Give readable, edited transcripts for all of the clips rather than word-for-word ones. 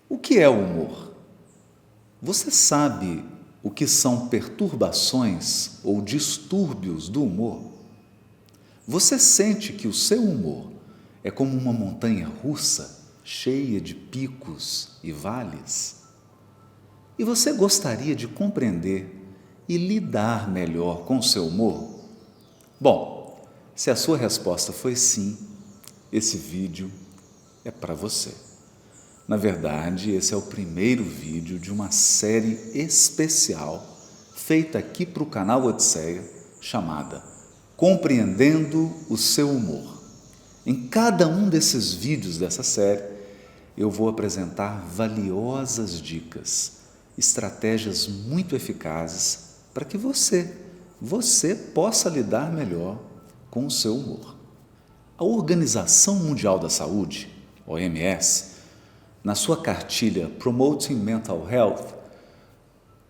O que é o humor? Você sabe o que são perturbações ou distúrbios do humor? Você sente que o seu humor é como uma montanha russa cheia de picos e vales? E você gostaria de compreender e lidar melhor com o seu humor? Bom, se a sua resposta foi sim, esse vídeo é para você. Na verdade, esse é o primeiro vídeo de uma série especial feita aqui para o canal Odisseia, chamada Compreendendo o Seu Humor. Em cada um desses vídeos dessa série, eu vou apresentar valiosas dicas, estratégias muito eficazes para que você possa lidar melhor com o seu humor. A Organização Mundial da Saúde, OMS, na sua cartilha Promoting Mental Health,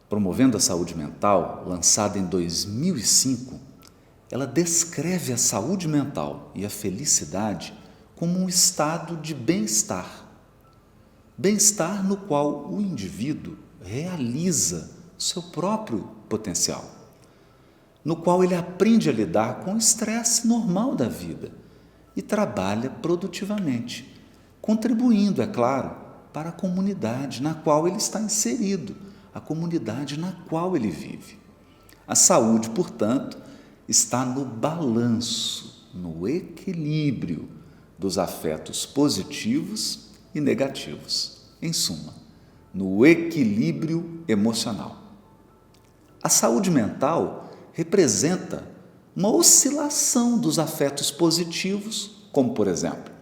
promovendo a saúde mental, lançada em 2005, ela descreve a saúde mental e a felicidade como um estado de bem-estar. Bem-estar no qual o indivíduo realiza seu próprio potencial, no qual ele aprende a lidar com o estresse normal da vida e trabalha produtivamente, contribuindo, é claro, para a comunidade na qual ele está inserido, a comunidade na qual ele vive. A saúde, portanto, está no balanço, no equilíbrio dos afetos positivos e negativos. Em suma, no equilíbrio emocional. A saúde mental representa uma oscilação dos afetos positivos, como, por exemplo,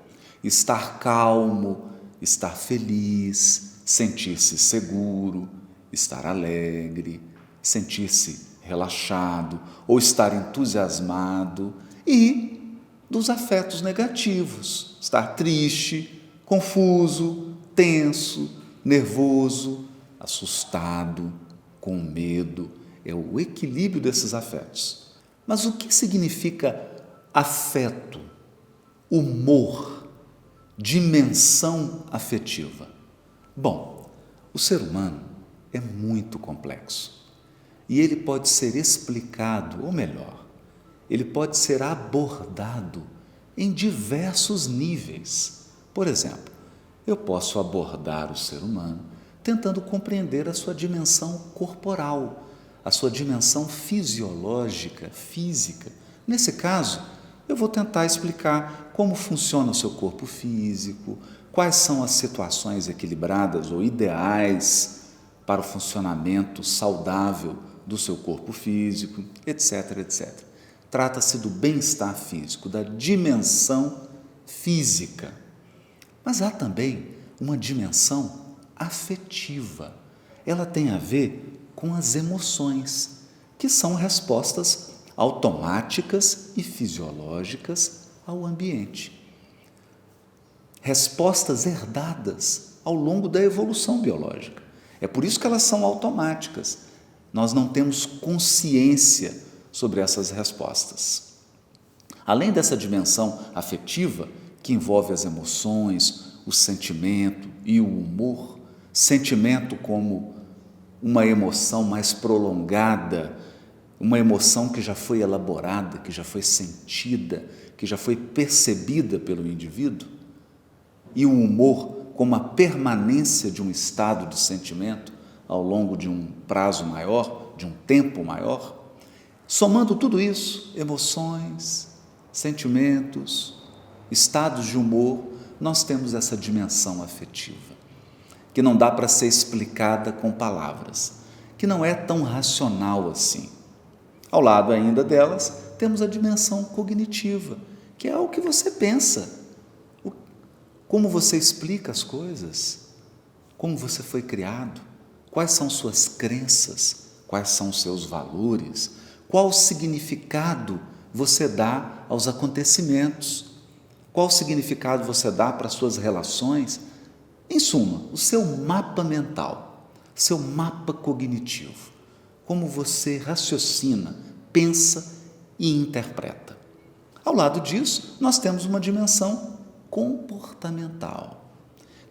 estar calmo, estar feliz, sentir-se seguro, estar alegre, sentir-se relaxado ou estar entusiasmado, e dos afetos negativos, estar triste, confuso, tenso, nervoso, assustado, com medo. É o equilíbrio desses afetos. Mas o que significa afeto, humor, dimensão afetiva? Bom, o ser humano é muito complexo e ele pode ser explicado, ou melhor, ele pode ser abordado em diversos níveis. Por exemplo, eu posso abordar o ser humano tentando compreender a sua dimensão corporal, a sua dimensão fisiológica, física. Nesse caso, eu vou tentar explicar como funciona o seu corpo físico, quais são as situações equilibradas ou ideais para o funcionamento saudável do seu corpo físico, etc, etc. Trata-se do bem-estar físico, da dimensão física. Mas há também uma dimensão afetiva. Ela tem a ver com as emoções, que são respostas automáticas e fisiológicas ao ambiente. Respostas herdadas ao longo da evolução biológica. É por isso que elas são automáticas. Nós não temos consciência sobre essas respostas. Além dessa dimensão afetiva, que envolve as emoções, o sentimento e o humor, sentimento como uma emoção mais prolongada, uma emoção que já foi elaborada, que já foi sentida, que já foi percebida pelo indivíduo, e o humor como a permanência de um estado de sentimento ao longo de um prazo maior, de um tempo maior. Somando tudo isso, emoções, sentimentos, estados de humor, nós temos essa dimensão afetiva, que não dá para ser explicada com palavras, que não é tão racional assim. Ao lado ainda delas, temos a dimensão cognitiva, que é o que você pensa, como você explica as coisas, como você foi criado, quais são suas crenças, quais são seus valores, qual significado você dá aos acontecimentos, qual significado você dá para as suas relações. Em suma, o seu mapa mental, seu mapa cognitivo, como você raciocina, pensa e interpreta. Ao lado disso, nós temos uma dimensão comportamental,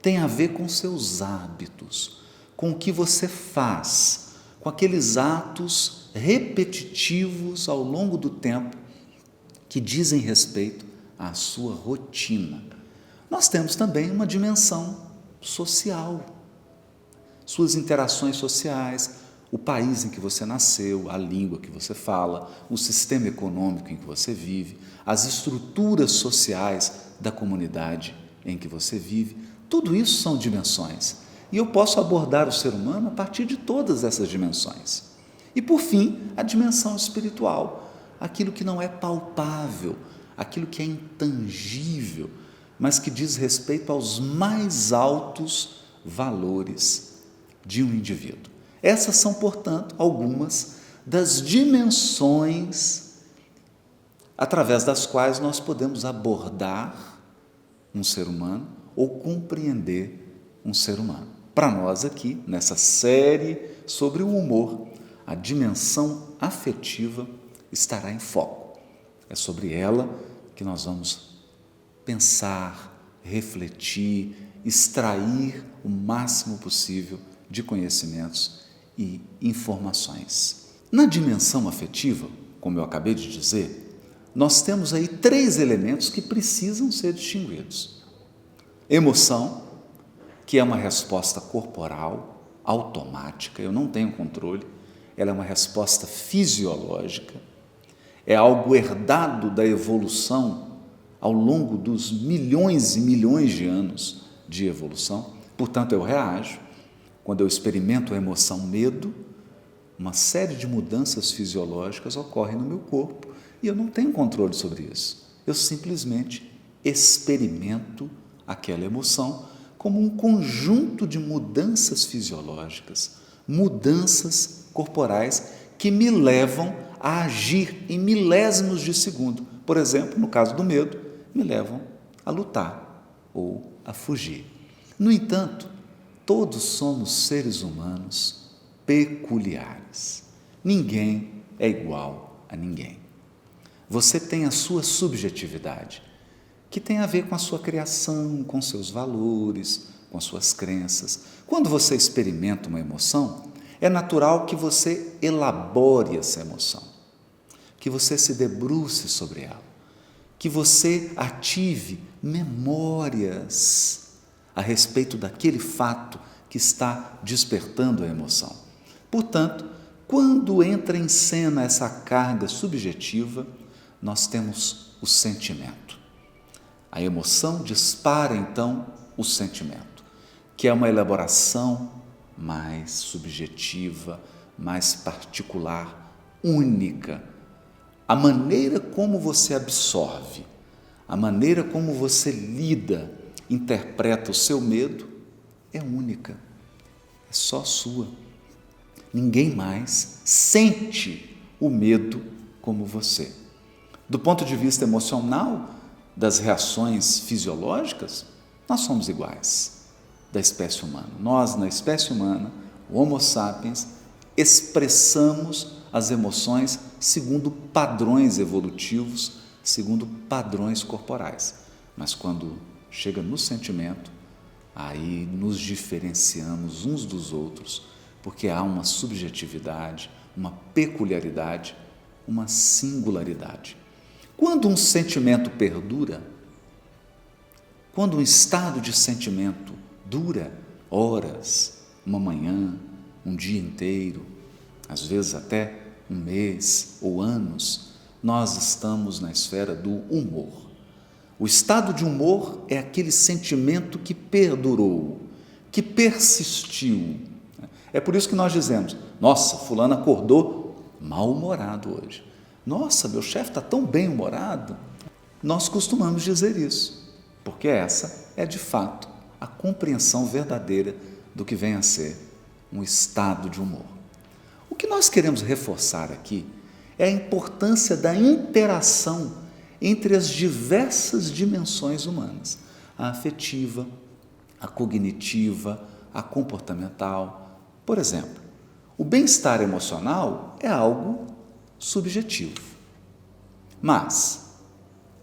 tem a ver com seus hábitos, com o que você faz, com aqueles atos repetitivos ao longo do tempo que dizem respeito à sua rotina. Nós temos também uma dimensão social, suas interações sociais, o país em que você nasceu, a língua que você fala, o sistema econômico em que você vive, as estruturas sociais da comunidade em que você vive, tudo isso são dimensões. E eu posso abordar o ser humano a partir de todas essas dimensões. E, por fim, a dimensão espiritual, aquilo que não é palpável, aquilo que é intangível, mas que diz respeito aos mais altos valores de um indivíduo. Essas são, portanto, algumas das dimensões através das quais nós podemos abordar um ser humano ou compreender um ser humano. Para nós aqui, nessa série sobre o humor, a dimensão afetiva estará em foco. É sobre ela que nós vamos pensar, refletir, extrair o máximo possível de conhecimentos e informações. Na dimensão afetiva, como eu acabei de dizer, nós temos aí 3 elementos que precisam ser distinguidos. Emoção, que é uma resposta corporal, automática, eu não tenho controle, ela é uma resposta fisiológica, é algo herdado da evolução ao longo dos milhões e milhões de anos de evolução, portanto eu reajo. Quando eu experimento a emoção medo, uma série de mudanças fisiológicas ocorrem no meu corpo e eu não tenho controle sobre isso. Eu simplesmente experimento aquela emoção como um conjunto de mudanças fisiológicas, mudanças corporais que me levam a agir em milésimos de segundo. Por exemplo, no caso do medo, me levam a lutar ou a fugir. No entanto, todos somos seres humanos peculiares. Ninguém é igual a ninguém. Você tem a sua subjetividade, que tem a ver com a sua criação, com seus valores, com as suas crenças. Quando você experimenta uma emoção, é natural que você elabore essa emoção, que você se debruce sobre ela, que você ative memórias a respeito daquele fato que está despertando a emoção. Portanto, quando entra em cena essa carga subjetiva, nós temos o sentimento. A emoção dispara, então, o sentimento, que é uma elaboração mais subjetiva, mais particular, única. A maneira como você absorve, a maneira como você lida, interpreta o seu medo é única, é só sua. Ninguém mais sente o medo como você. Do ponto de vista emocional, das reações fisiológicas, nós somos iguais da espécie humana. Nós, na espécie humana, o Homo sapiens, expressamos as emoções segundo padrões evolutivos, segundo padrões corporais. Mas quando chega no sentimento, aí nos diferenciamos uns dos outros, porque há uma subjetividade, uma peculiaridade, uma singularidade. Quando um sentimento perdura, quando um estado de sentimento dura horas, uma manhã, um dia inteiro, às vezes até um mês ou anos, nós estamos na esfera do humor. O estado de humor é aquele sentimento que perdurou, que persistiu. É por isso que nós dizemos: nossa, fulano acordou mal-humorado hoje. Nossa, meu chefe está tão bem-humorado. Nós costumamos dizer isso, porque essa é de fato a compreensão verdadeira do que vem a ser um estado de humor. O que nós queremos reforçar aqui é a importância da interação entre as diversas dimensões humanas, a afetiva, a cognitiva, a comportamental. Por exemplo, o bem-estar emocional é algo subjetivo, mas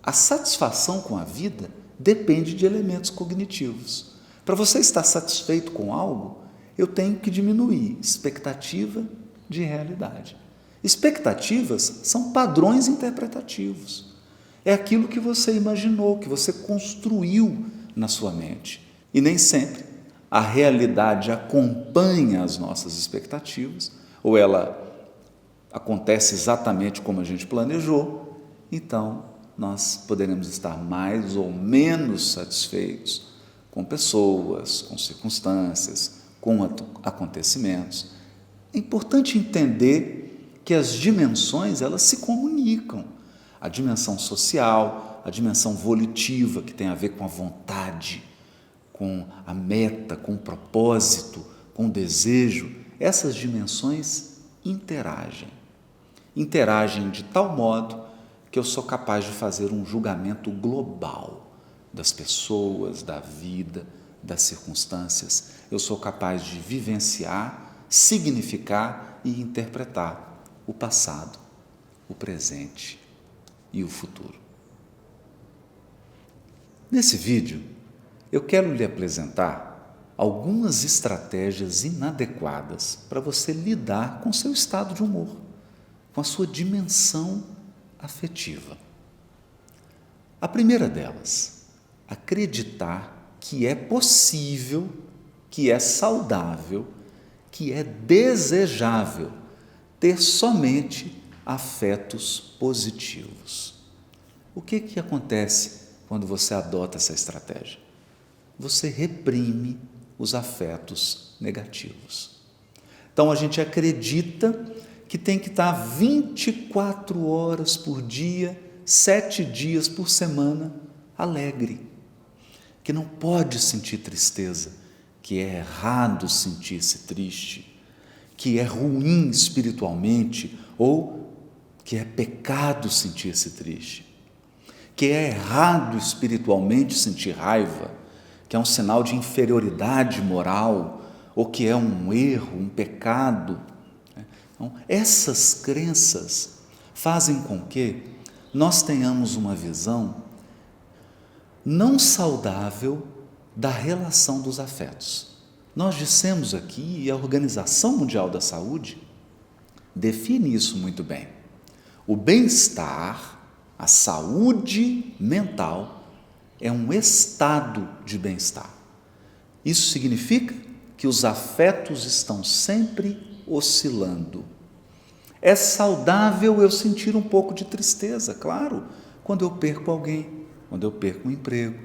a satisfação com a vida depende de elementos cognitivos. Para você estar satisfeito com algo, eu tenho que diminuir expectativa de realidade. Expectativas são padrões interpretativos. É aquilo que você imaginou, que você construiu na sua mente. E nem sempre a realidade acompanha as nossas expectativas, ou ela acontece exatamente como a gente planejou, então nós poderemos estar mais ou menos satisfeitos com pessoas, com circunstâncias, com acontecimentos. É importante entender que as dimensões, elas se comunicam. A dimensão social, a dimensão volitiva, que tem a ver com a vontade, com a meta, com o propósito, com o desejo, essas dimensões interagem. Interagem de tal modo que eu sou capaz de fazer um julgamento global das pessoas, da vida, das circunstâncias. Eu sou capaz de vivenciar, significar e interpretar o passado, o presente e o futuro. Nesse vídeo, eu quero lhe apresentar algumas estratégias inadequadas para você lidar com seu estado de humor, com a sua dimensão afetiva. A primeira delas, acreditar que é possível, que é saudável, que é desejável ter somente afetos positivos. O que acontece quando você adota essa estratégia? Você reprime os afetos negativos. Então a gente acredita que tem que estar 24 horas por dia, 7 dias por semana, alegre, que não pode sentir tristeza, que é errado sentir-se triste, que é ruim espiritualmente ou que é pecado sentir-se triste, que é errado espiritualmente sentir raiva, que é um sinal de inferioridade moral ou que é um erro, um pecado. Então, essas crenças fazem com que nós tenhamos uma visão não saudável da relação dos afetos. Nós dissemos aqui, e a Organização Mundial da Saúde define isso muito bem. O bem-estar, a saúde mental, é um estado de bem-estar. Isso significa que os afetos estão sempre oscilando. É saudável eu sentir um pouco de tristeza, claro, quando eu perco alguém, quando eu perco um emprego,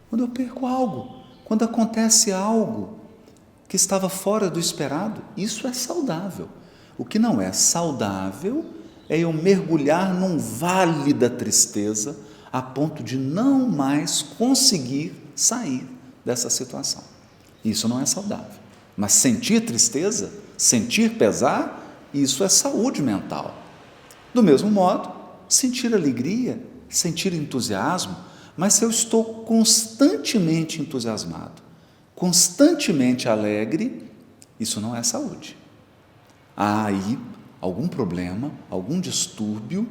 quando eu perco algo, quando acontece algo que estava fora do esperado, isso é saudável. O que não é saudável é eu mergulhar num vale da tristeza a ponto de não mais conseguir sair dessa situação. Isso não é saudável. Mas sentir tristeza, sentir pesar, isso é saúde mental. Do mesmo modo, sentir alegria, sentir entusiasmo, mas se eu estou constantemente entusiasmado, constantemente alegre, isso não é saúde. Há aí algum problema, algum distúrbio,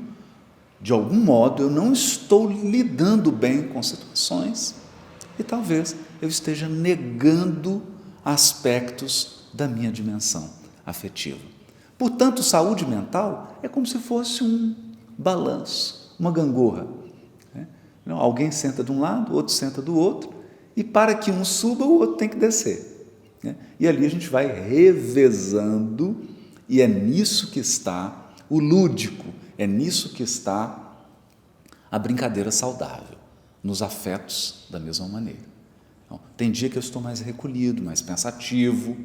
de algum modo eu não estou lidando bem com situações e talvez eu esteja negando aspectos da minha dimensão afetiva. Portanto, saúde mental é como se fosse um balanço, uma gangorra. Alguém senta de um lado, o outro senta do outro, e para que um suba, o outro tem que descer. E ali a gente vai revezando, e é nisso que está o lúdico, é nisso que está a brincadeira saudável, nos afetos da mesma maneira. Então, tem dia que eu estou mais recolhido, mais pensativo,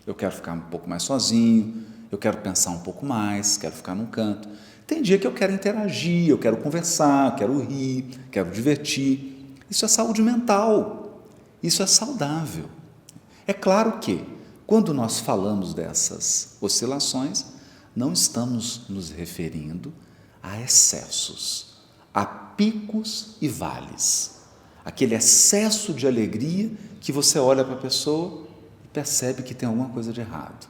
eu quero ficar um pouco mais sozinho, eu quero pensar um pouco mais, quero ficar num canto. Tem dia que eu quero interagir, eu quero conversar, eu quero rir, quero divertir. Isso é saúde mental, isso é saudável. É claro que, quando nós falamos dessas oscilações, não estamos nos referindo a excessos, a picos e vales. Aquele excesso de alegria que você olha para a pessoa e percebe que tem alguma coisa de errado.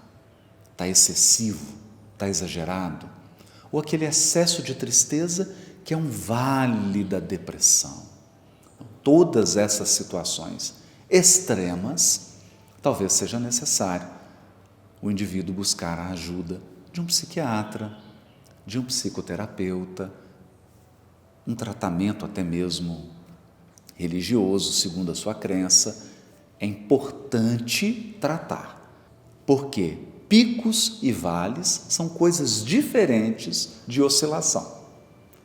Está excessivo, está exagerado. Ou aquele excesso de tristeza que é um vale da depressão. Todas essas situações extremas, talvez seja necessário o indivíduo buscar a ajuda de um psiquiatra, de um psicoterapeuta, um tratamento até mesmo religioso, segundo a sua crença. É importante tratar, porque picos e vales são coisas diferentes de oscilação,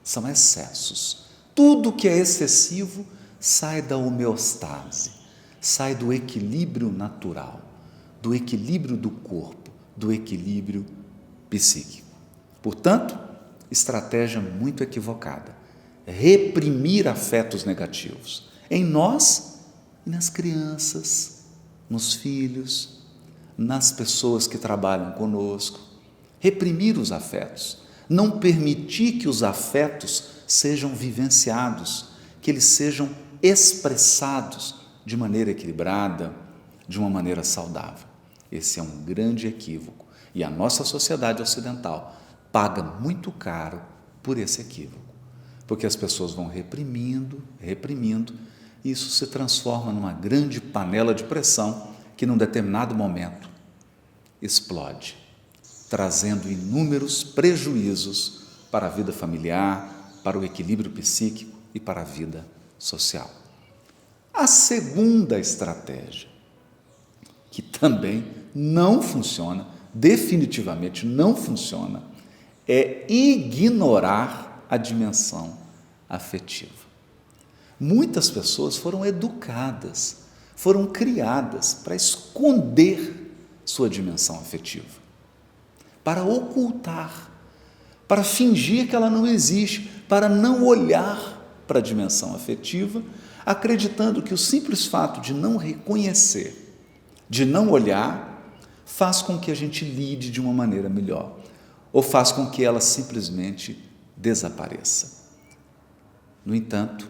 são excessos. Tudo que é excessivo sai da homeostase, sai do equilíbrio natural, do equilíbrio do corpo, do equilíbrio psíquico. Portanto, estratégia muito equivocada. Reprimir afetos negativos em nós e nas crianças, nos filhos, nas pessoas que trabalham conosco. Reprimir os afetos, não permitir que os afetos sejam vivenciados, que eles sejam expressados de maneira equilibrada, de uma maneira saudável. Esse é um grande equívoco e a nossa sociedade ocidental paga muito caro por esse equívoco, porque as pessoas vão reprimindo, e isso se transforma numa grande panela de pressão que, num determinado momento, explode, trazendo inúmeros prejuízos para a vida familiar, para o equilíbrio psíquico e para a vida social. A segunda estratégia, que também não funciona, definitivamente não funciona, é ignorar a dimensão afetiva. Muitas pessoas foram educadas, foram criadas para esconder sua dimensão afetiva, para ocultar, para fingir que ela não existe, para não olhar para a dimensão afetiva, acreditando que o simples fato de não reconhecer, de não olhar, faz com que a gente lide de uma maneira melhor, ou faz com que ela simplesmente desapareça. No entanto,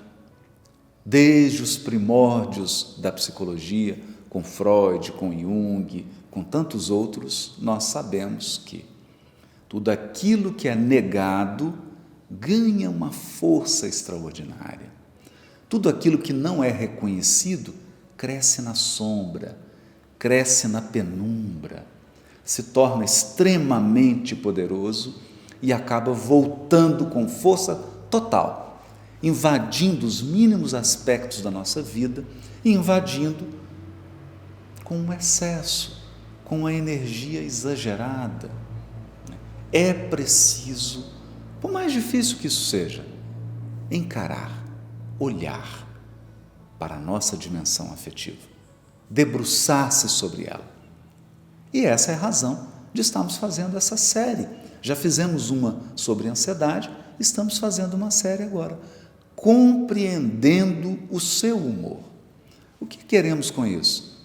desde os primórdios da psicologia, com Freud, com Jung, com tantos outros, nós sabemos que tudo aquilo que é negado ganha uma força extraordinária. Tudo aquilo que não é reconhecido cresce na sombra, cresce na penumbra, se torna extremamente poderoso e acaba voltando com força total, invadindo os mínimos aspectos da nossa vida e invadindo com um excesso, com uma energia exagerada. É preciso, por mais difícil que isso seja, encarar, olhar para a nossa dimensão afetiva, debruçar-se sobre ela. E essa é a razão de estarmos fazendo essa série. Já fizemos uma sobre ansiedade, estamos fazendo uma série agora, compreendendo o seu humor. O que queremos com isso?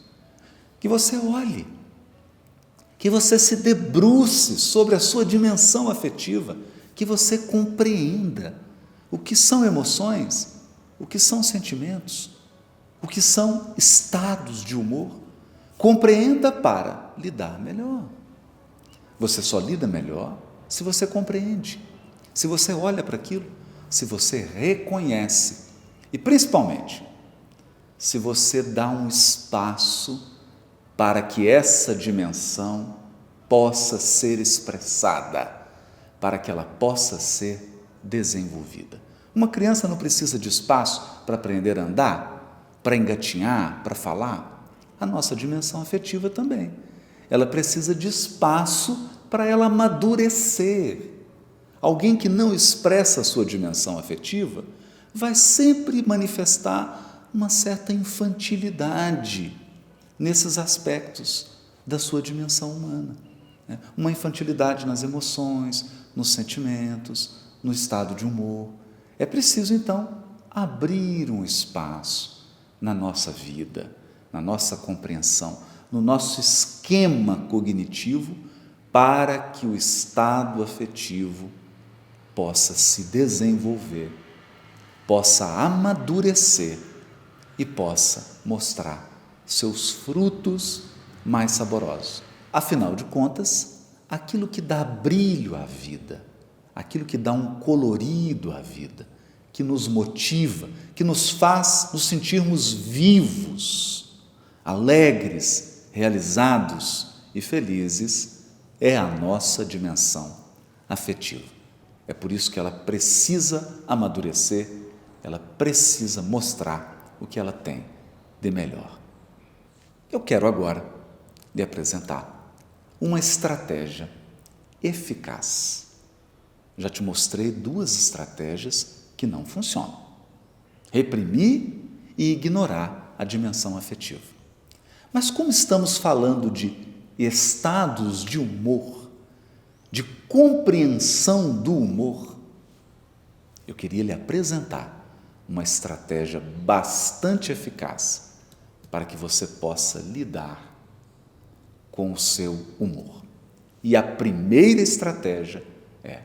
Que você olhe, que você se debruce sobre a sua dimensão afetiva, que você compreenda o que são emoções, o que são sentimentos, o que são estados de humor. Compreenda para lidar melhor. Você só lida melhor se você compreende, se você olha para aquilo, se você reconhece e, principalmente, se você dá um espaço para que essa dimensão possa ser expressada, para que ela possa ser desenvolvida. Uma criança não precisa de espaço para aprender a andar, para engatinhar, para falar. A nossa dimensão afetiva também. Ela precisa de espaço para ela amadurecer. Alguém que não expressa a sua dimensão afetiva vai sempre manifestar uma certa infantilidade nesses aspectos da sua dimensão humana. Uma infantilidade nas emoções, nos sentimentos, no estado de humor. É preciso, então, abrir um espaço na nossa vida, na nossa compreensão, no nosso esquema cognitivo, para que o estado afetivo possa se desenvolver, possa amadurecer e possa mostrar seus frutos mais saborosos. Afinal de contas, aquilo que dá brilho à vida, aquilo que dá um colorido à vida, que nos motiva, que nos faz nos sentirmos vivos, alegres, realizados e felizes é a nossa dimensão afetiva. É por isso que ela precisa amadurecer, ela precisa mostrar o que ela tem de melhor. Eu quero agora lhe apresentar uma estratégia eficaz. Já te mostrei 2 estratégias que não funcionam: reprimir e ignorar a dimensão afetiva. Mas como estamos falando de estados de humor, de compreensão do humor, eu queria lhe apresentar uma estratégia bastante eficaz para que você possa lidar com o seu humor. E a primeira estratégia é: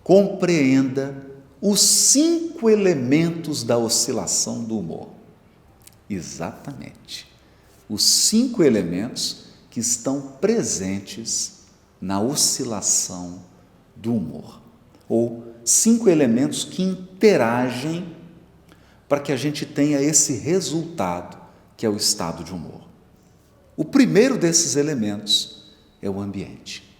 compreenda os 5 elementos da oscilação do humor. Exatamente. Os 5 elementos que estão presentes na oscilação do humor. Ou 5 elementos que interagem para que a gente tenha esse resultado, que é o estado de humor. O primeiro desses elementos é o ambiente.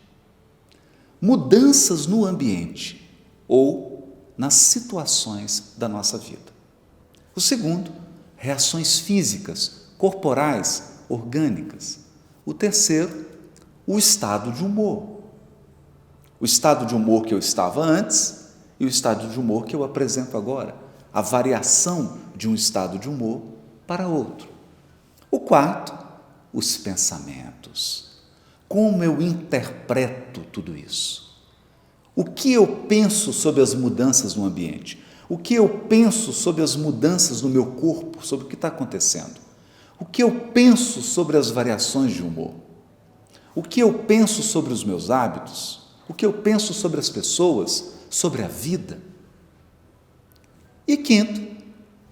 Mudanças no ambiente ou nas situações da nossa vida. O segundo, reações físicas, corporais, orgânicas. O terceiro, o estado de humor. O estado de humor que eu estava antes e o estado de humor que eu apresento agora. A variação de um estado de humor para outro. O quarto, os pensamentos. Como eu interpreto tudo isso? O que eu penso sobre as mudanças no ambiente? O que eu penso sobre as mudanças no meu corpo, sobre o que está acontecendo? O que eu penso sobre as variações de humor? O que eu penso sobre os meus hábitos? O que eu penso sobre as pessoas, sobre a vida? E quinto,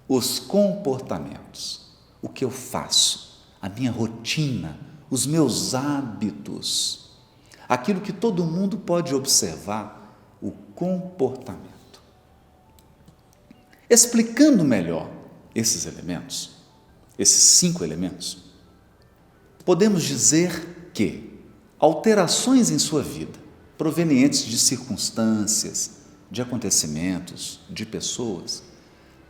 os comportamentos. O que eu faço? A minha rotina, os meus hábitos. Aquilo que todo mundo pode observar, o comportamento. Explicando melhor esses elementos, esses 5 elementos, podemos dizer que alterações em sua vida, provenientes de circunstâncias, de acontecimentos, de pessoas,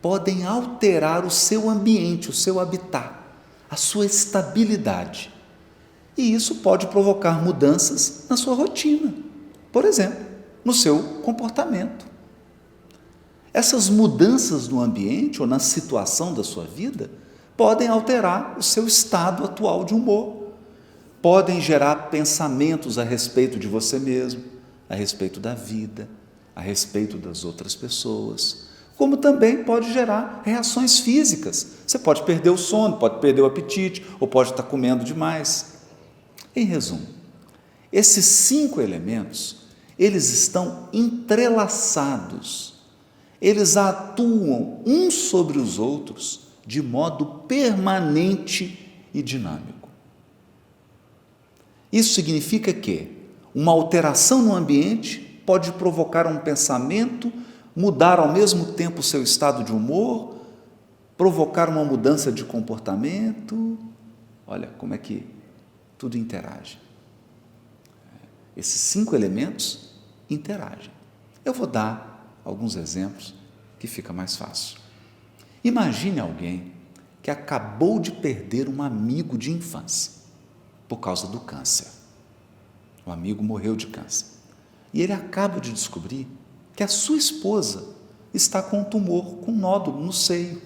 podem alterar o seu ambiente, o seu habitat, a sua estabilidade. E isso pode provocar mudanças na sua rotina, por exemplo, no seu comportamento. Essas mudanças no ambiente ou na situação da sua vida podem alterar o seu estado atual de humor, podem gerar pensamentos a respeito de você mesmo, a respeito da vida, a respeito das outras pessoas, como também pode gerar reações físicas. Você pode perder o sono, pode perder o apetite, ou pode estar comendo demais. Em resumo, esses 5 elementos, eles estão entrelaçados, eles atuam uns sobre os outros de modo permanente e dinâmico. Isso significa que uma alteração no ambiente pode provocar um pensamento, mudar ao mesmo tempo o seu estado de humor, provocar uma mudança de comportamento. Olha como é que tudo interage. Esses 5 elementos interagem. Eu vou dar alguns exemplos que fica mais fácil. Imagine alguém que acabou de perder um amigo de infância por causa do câncer. O amigo morreu de câncer. E ele acaba de descobrir que a sua esposa está com um tumor, com um nódulo no seio.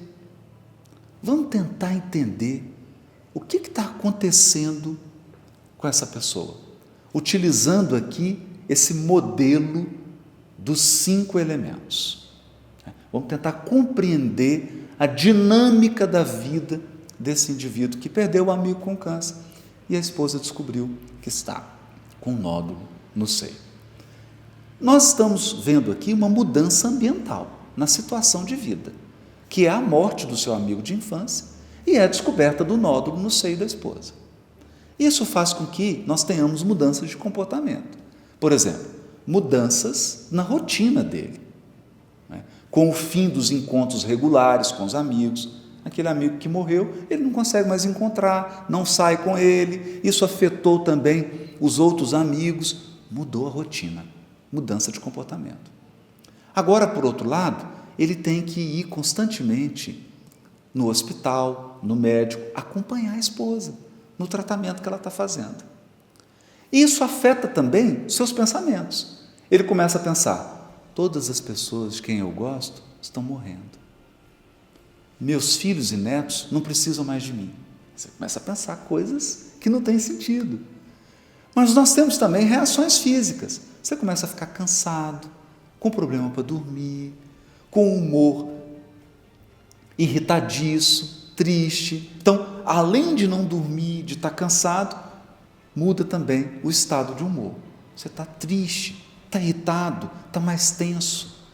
Vamos tentar entender o que está acontecendo com essa pessoa, utilizando aqui esse modelo dos 5 elementos. Vamos tentar compreender a dinâmica da vida desse indivíduo que perdeu o amigo com câncer e a esposa descobriu que está com um nódulo no seio. Nós estamos vendo aqui uma mudança ambiental na situação de vida, que é a morte do seu amigo de infância e é a descoberta do nódulo no seio da esposa. Isso faz com que nós tenhamos mudanças de comportamento. Por exemplo, mudanças na rotina dele. Com o fim dos encontros regulares com os amigos, Aquele amigo que morreu, ele não consegue mais encontrar, não sai com ele. Isso afetou também os outros amigos. Mudou a rotina, mudança de comportamento. Agora, por outro lado, ele tem que ir constantemente no hospital, no médico, acompanhar a esposa no tratamento que ela está fazendo. Isso afeta também seus pensamentos. Ele começa a pensar: todas as pessoas de quem eu gosto estão morrendo. Meus filhos e netos não precisam mais de mim. Você começa a pensar coisas que não têm sentido. Mas nós temos também reações físicas. Você começa a ficar cansado, com problema para dormir, com humor irritadiço, triste. Então, além de não dormir, de estar cansado, muda também o estado de humor. Você está triste, está irritado, está mais tenso.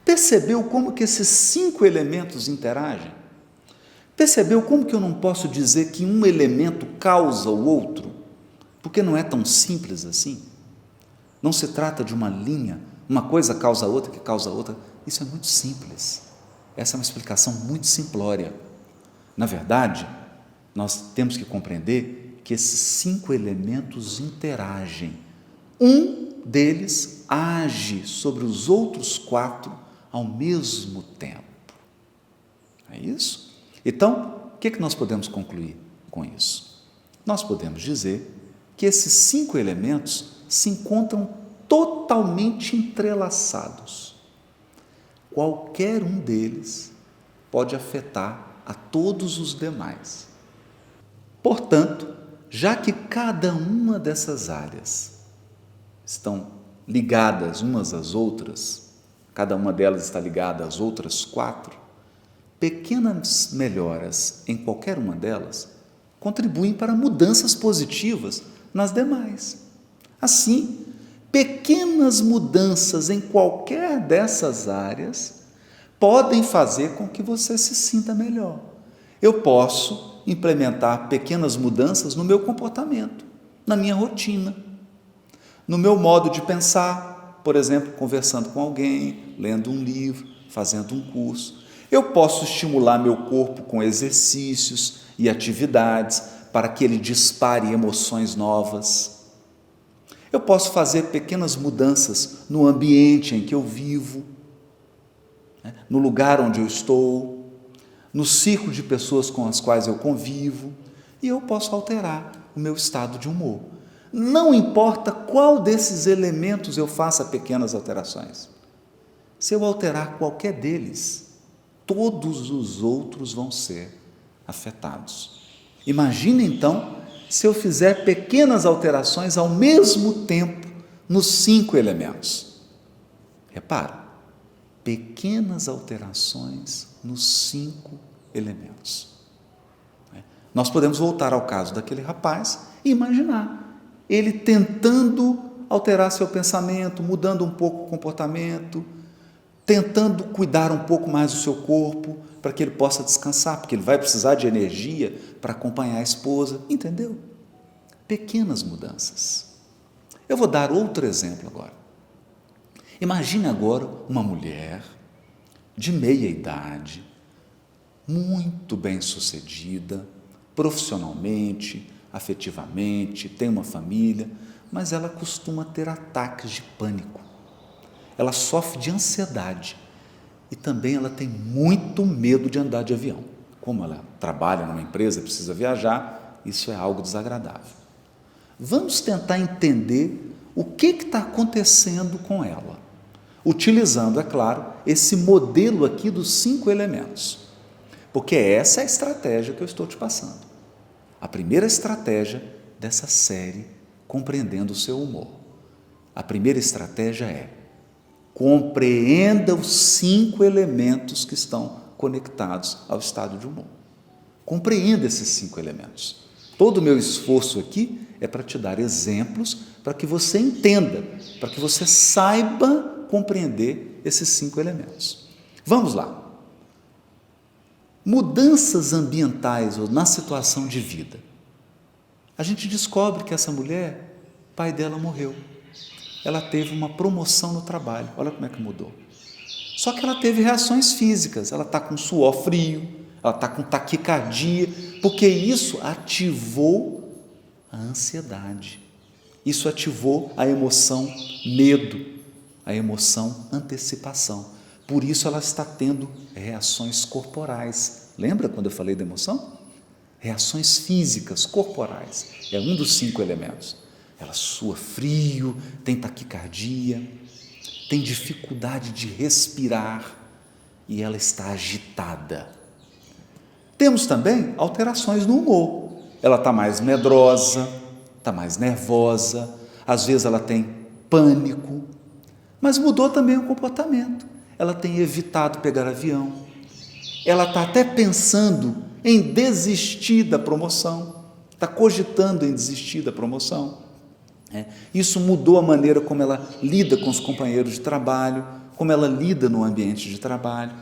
Percebeu como que esses 5 elementos interagem? Percebeu como que eu não posso dizer que um elemento causa o outro? Porque não é tão simples assim. Não se trata de uma linha, uma coisa causa a outra, que causa a outra. Isso é muito simples. Essa é uma explicação muito simplória. Na verdade, nós temos que compreender que esses 5 elementos interagem. Um deles age sobre os outros 4 ao mesmo tempo. É isso? Então, o que nós podemos concluir com isso? Nós podemos dizer que esses 5 elementos se encontram totalmente entrelaçados. Qualquer um deles pode afetar a todos os demais. Portanto, já que cada uma dessas áreas estão ligadas umas às outras, cada uma delas está ligada às outras 4, pequenas melhoras em qualquer uma delas contribuem para mudanças positivas nas demais. Assim, pequenas mudanças em qualquer dessas áreas podem fazer com que você se sinta melhor. Eu posso implementar pequenas mudanças no meu comportamento, na minha rotina, no meu modo de pensar, por exemplo, conversando com alguém, lendo um livro, fazendo um curso. Eu posso estimular meu corpo com exercícios e atividades para que ele dispare emoções novas. Eu posso fazer pequenas mudanças no ambiente em que eu vivo, no lugar onde eu estou, no círculo de pessoas com as quais eu convivo, e eu posso alterar o meu estado de humor. Não importa qual desses elementos eu faça pequenas alterações. Se eu alterar qualquer deles, todos os outros vão ser afetados. Imagine então se eu fizer pequenas alterações ao mesmo tempo nos 5 elementos. Repara, pequenas alterações nos 5 elementos. Nós podemos voltar ao caso daquele rapaz e imaginar ele tentando alterar seu pensamento, mudando um pouco o comportamento, tentando cuidar um pouco mais do seu corpo, para que ele possa descansar, porque ele vai precisar de energia para acompanhar a esposa, entendeu? Pequenas mudanças. Eu vou dar outro exemplo agora. Imagine agora uma mulher de meia idade, muito bem-sucedida, profissionalmente, afetivamente, tem uma família, mas ela costuma ter ataques de pânico. Ela sofre de ansiedade e também ela tem muito medo de andar de avião. Como ela trabalha numa empresa, precisa viajar, isso é algo desagradável. Vamos tentar entender o que está acontecendo com ela, utilizando, é claro, esse modelo aqui dos 5 elementos, porque essa é a estratégia que eu estou te passando. A primeira estratégia dessa série, compreendendo o seu humor. A primeira estratégia é: compreenda os 5 elementos que estão conectados ao estado de humor. Compreenda esses 5 elementos. Todo o meu esforço aqui é para te dar exemplos, para que você entenda, para que você saiba compreender esses 5 elementos. Vamos lá. Mudanças ambientais ou na situação de vida. A gente descobre que essa mulher, o pai dela morreu. Ela teve uma promoção no trabalho, olha como é que mudou. Só que ela teve reações físicas, ela está com suor frio, ela está com taquicardia, porque isso ativou a ansiedade. Isso ativou a emoção medo, a emoção antecipação. Por isso ela está tendo reações corporais. Lembra quando eu falei da emoção? Reações físicas, corporais. É um dos 5 elementos. Ela sua frio, tem taquicardia, tem dificuldade de respirar e ela está agitada. Temos também alterações no humor. Ela está mais medrosa, está mais nervosa, às vezes ela tem pânico, mas mudou também o comportamento. Ela tem evitado pegar avião, ela está até pensando em desistir da promoção, está cogitando em desistir da promoção. Isso mudou a maneira como ela lida com os companheiros de trabalho, como ela lida no ambiente de trabalho,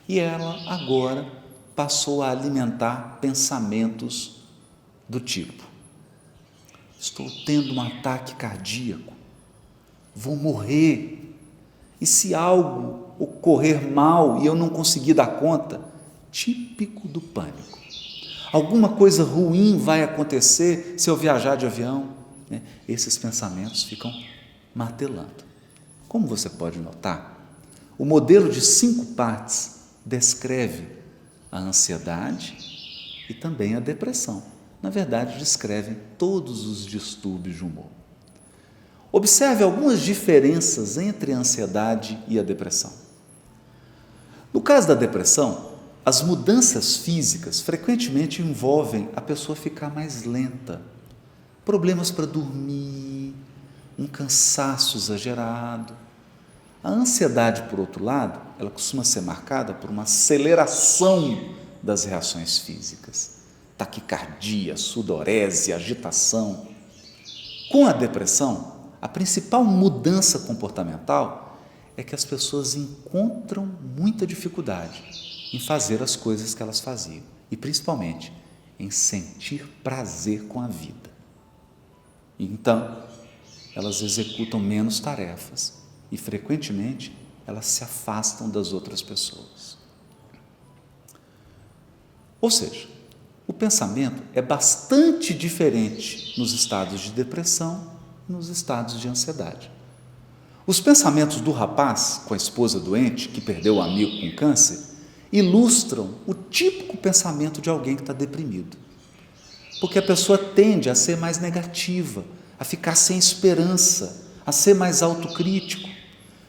e ela agora passou a alimentar pensamentos do tipo: estou tendo um ataque cardíaco, vou morrer, e se algo ocorrer mal e eu não conseguir dar conta, típico do pânico. Alguma coisa ruim vai acontecer se eu viajar de avião. Esses pensamentos ficam martelando. Como você pode notar, o modelo de 5 partes descreve a ansiedade e também a depressão. Na verdade, descrevem todos os distúrbios de humor. Observe algumas diferenças entre a ansiedade e a depressão. No caso da depressão, as mudanças físicas frequentemente envolvem a pessoa ficar mais lenta, problemas para dormir, um cansaço exagerado. A ansiedade, por outro lado, ela costuma ser marcada por uma aceleração das reações físicas, taquicardia, sudorese, agitação. Com a depressão, a principal mudança comportamental é que as pessoas encontram muita dificuldade em fazer as coisas que elas faziam e, principalmente, em sentir prazer com a vida. Então, elas executam menos tarefas e, frequentemente, elas se afastam das outras pessoas. Ou seja, o pensamento é bastante diferente nos estados de depressão e nos estados de ansiedade. Os pensamentos do rapaz com a esposa doente, que perdeu o amigo com câncer, ilustram o típico pensamento de alguém que está deprimido. Porque a pessoa tende a ser mais negativa, a ficar sem esperança, a ser mais autocrítico.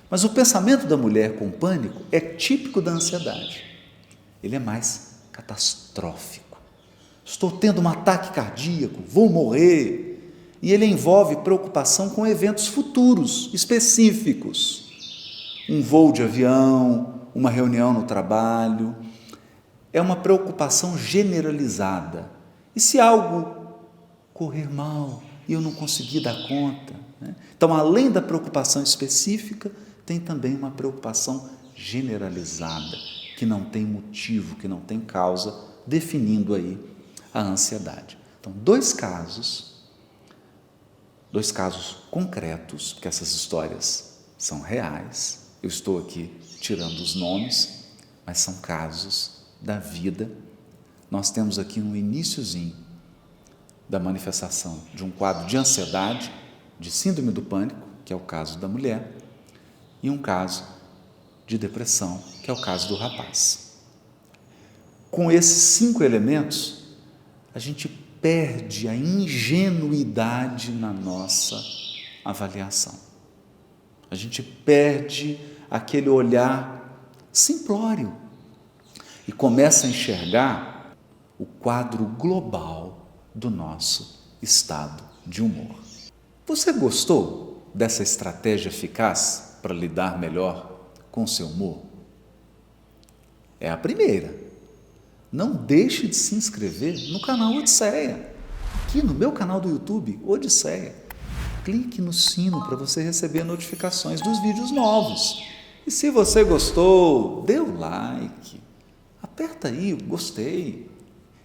Mas o pensamento da mulher com pânico é típico da ansiedade. Ele é mais catastrófico. Estou tendo um ataque cardíaco, vou morrer. E ele envolve preocupação com eventos futuros, específicos. Um voo de avião, uma reunião no trabalho. É uma preocupação generalizada. E se algo correr mal e eu não conseguir dar conta? Então, além da preocupação específica, tem também uma preocupação generalizada, que não tem motivo, que não tem causa, definindo aí a ansiedade. Então, dois casos concretos, porque essas histórias são reais, eu estou aqui tirando os nomes, mas são casos da vida. Nós temos aqui um iniciozinho da manifestação de um quadro de ansiedade, de síndrome do pânico, que é o caso da mulher, e um caso de depressão, que é o caso do rapaz. Com esses 5 elementos, a gente perde a ingenuidade na nossa avaliação. A gente perde aquele olhar simplório e começa a enxergar o quadro global do nosso estado de humor. Você gostou dessa estratégia eficaz para lidar melhor com o seu humor? É a primeira. Não deixe de se inscrever no canal Odisseia, aqui no meu canal do YouTube, Odisseia. Clique no sino para você receber notificações dos vídeos novos. E se você gostou, dê o like, aperta aí o gostei.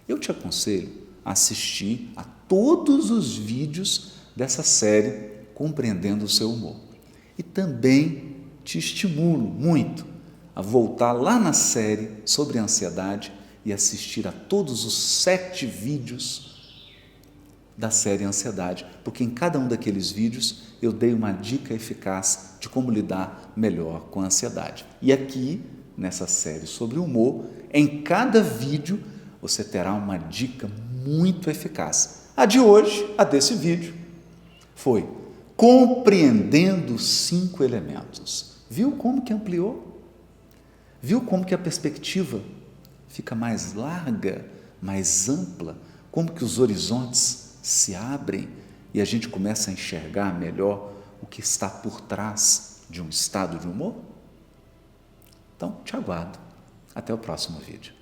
Eu te aconselho a assistir a todos os vídeos dessa série Compreendendo o Seu Humor. E também te estimulo muito a voltar lá na série sobre ansiedade e assistir a todos os 7 vídeos da série Ansiedade, porque em cada um daqueles vídeos eu dei uma dica eficaz de como lidar melhor com a ansiedade. E aqui, nessa série sobre humor, em cada vídeo você terá uma dica muito eficaz. A de hoje, a desse vídeo, foi compreendendo 5 elementos. Viu como que ampliou? Viu como que a perspectiva fica mais larga, mais ampla? Como que os horizontes se abrem e a gente começa a enxergar melhor o que está por trás de um estado de humor? Então, te aguardo. Até o próximo vídeo.